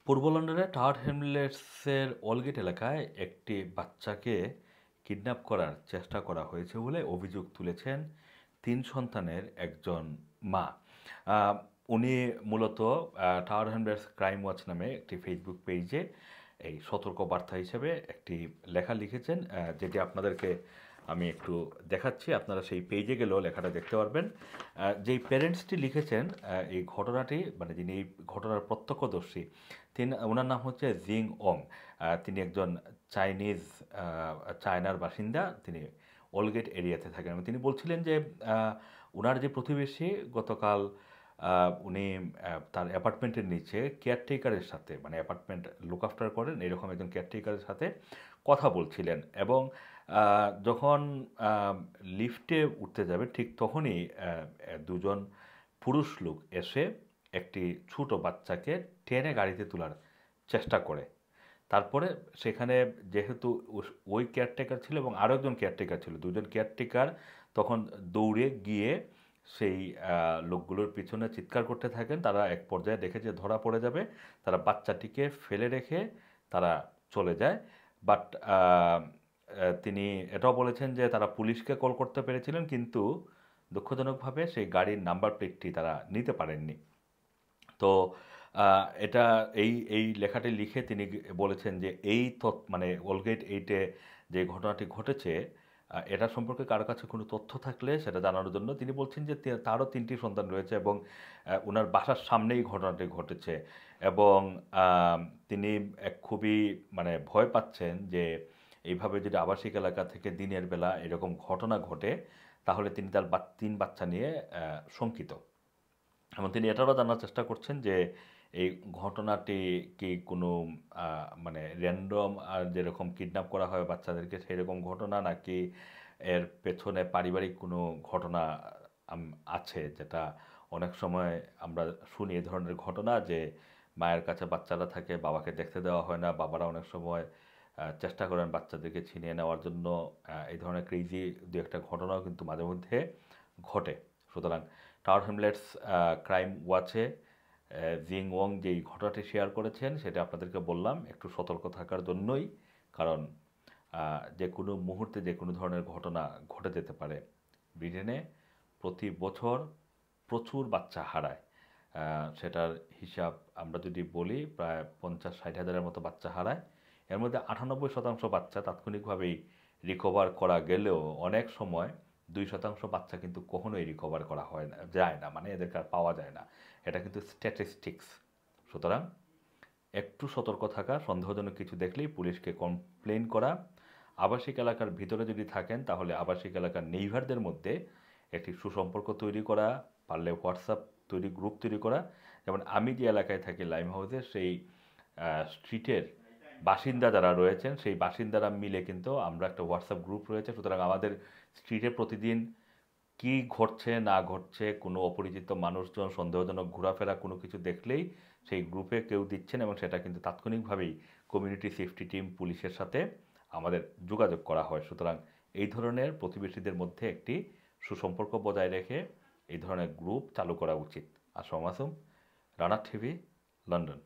পূর্ব লন্ডনের টাওয়ার হ্যামলেটসের ওলগেট এলাকায় একটি বাচ্চাকে কিডন্যাপ করার চেষ্টা করা হয়েছে বলে অভিযোগ তুলেছেন ৩ সন্তানের একজন মা। আহ, উনি মূলত টাওয়ার হ্যামলেটস ক্রাইম ওয়াচ নামে একটি ফেসবুক পেজে এই সতর্কবার্তা হিসেবে একটি লেখা লিখেছেন, যেটি আপনাদেরকে আমি একটু দেখাচ্ছি। আপনারা সেই পেজে গেলেও লেখাটা দেখতে পারবেন। যেই প্যারেন্টসটি লিখেছেন এই ঘটনাটি, মানে যিনি এই ঘটনার প্রত্যক্ষদর্শী, ওনার নাম হচ্ছে জিং ওং। তিনি একজন চাইনিজ চায়নার বাসিন্দা। তিনি ওলগেট এরিয়াতে থাকেন এবং তিনি বলছিলেন যে ওনার যে প্রতিবেশী গতকাল উনি তার অ্যাপার্টমেন্টের নিচে কেয়ারটেকারের সাথে, মানে অ্যাপার্টমেন্ট লুক আফটার করেন এরকম একজন কেয়ারটেকারের সাথে কথা বলছিলেন এবং যখন লিফটে উঠতে যাবে ঠিক তখনই দুজন পুরুষ লোক এসে একটি ছোট বাচ্চাকে টেনে গাড়িতে তোলার চেষ্টা করে। তারপরে সেখানে যেহেতু ওই কেয়ারটেকার ছিল এবং আরও একজন কেয়ারটেকার ছিল, দুজন কেয়ারটেকার তখন দৌড়ে গিয়ে সেই লোকগুলোর পিছনে চিৎকার করতে থাকেন। তারা এক পর্যায়ে দেখে যে ধরা পড়ে যাবে, তারা বাচ্চাটিকে ফেলে রেখে তারা চলে যায়। বাট তিনি এটাও বলেছেন যে তারা পুলিশকে কল করতে পেরেছিলেন, কিন্তু দুঃখজনকভাবে সেই গাড়ির নাম্বার প্লেটটি তারা নিতে পারেননি। তো এটা এই এই লেখাটি লিখে তিনি বলেছেন যে এই মানে ওলগেট 8-এ যে ঘটনাটি ঘটেছে, এটা সম্পর্কে কারো কাছে কোনো তথ্য থাকলে সেটা জানানোর জন্য তিনি বলছেন যে তারও 3টি সন্তান রয়েছে এবং ওনার বাসার সামনেই ঘটনাটি ঘটেছে এবং তিনি এক খুবই মানে ভয় পাচ্ছেন যে এইভাবে যদি আবাসিক এলাকা থেকে দিনের বেলা এরকম ঘটনা ঘটে তাহলে তিনি তার 3 বাচ্চা নিয়ে শঙ্কিত। এবং তিনি এটারও জানার চেষ্টা করছেন যে এই ঘটনাটি কি কোনো মানে র্যান্ডম যেরকম কিডন্যাপ করা হয় বাচ্চাদেরকে সেরকম ঘটনা, নাকি এর পেছনে পারিবারিক কোনো ঘটনা আছে, যেটা অনেক সময় আমরা শুনি এই ধরনের ঘটনা যে মায়ের কাছে বাচ্চারা থাকে, বাবাকে দেখতে দেওয়া হয় না, বাবারা অনেক সময় চেষ্টা করেন বাচ্চাদেরকে ছিনিয়ে নেওয়ার জন্য। এই ধরনের ক্রেজি দু একটা ঘটনাও কিন্তু মাঝে মধ্যে ঘটে। সুতরাং টাওয়ার হ্যামলেটস ক্রাইম ওয়াচে জিং ওং যেই ঘটনাটি শেয়ার করেছেন সেটা আপনাদেরকে বললাম একটু সতর্ক থাকার জন্যই, কারণ যে কোনো মুহূর্তে যে কোনো ধরনের ঘটনা ঘটে যেতে পারে। ব্রিটেনে প্রতি বছর প্রচুর বাচ্চা হারায়। সেটার হিসাব আমরা যদি বলি প্রায় 50-60 হাজারের মতো বাচ্চা হারায়। এর মধ্যে 98% বাচ্চা তাৎক্ষণিকভাবেই রিকভার করা গেলেও অনেক সময় 2% বাচ্চা কিন্তু কখনোই রিকভার করা হয় না, যায় না, মানে এদেরকে আর পাওয়া যায় না। এটা কিন্তু স্ট্যাটিস্টিক্স। সুতরাং একটু সতর্ক থাকা, সন্দেহজনক কিছু দেখলেই পুলিশকে কমপ্লেন করা। আবাসিক এলাকার ভিতরে যদি থাকেন তাহলে আবাসিক এলাকার নেইবারদের মধ্যে একটি সুসম্পর্ক তৈরি করা, পারলে হোয়াটসঅ্যাপ গ্রুপ তৈরি করা। যেমন আমি যে এলাকায় থাকি লাইম হাউসে, সেই স্ট্রিটের বাসিন্দা যারা রয়েছেন সেই বাসিন্দারা মিলে কিন্তু আমরা একটা হোয়াটসঅ্যাপ গ্রুপ রয়েছে। সুতরাং আমাদের স্ট্রিটে প্রতিদিন কি ঘটছে না ঘটছে, কোনো অপরিচিত মানুষজন সন্দেহজনক ঘোরাফেরা কোনো কিছু দেখলেই সেই গ্রুপে কেউ দিচ্ছেন এবং সেটা কিন্তু তাৎক্ষণিকভাবেই কমিউনিটি সেফটি টিম পুলিশের সাথে আমাদের যোগাযোগ করা হয়। সুতরাং এই ধরনের প্রতিবেশীদের মধ্যে একটি সুসম্পর্ক বজায় রেখে এই ধরনের গ্রুপ চালু করা উচিত। আসসালামু আলাইকুম। Rana TV, London.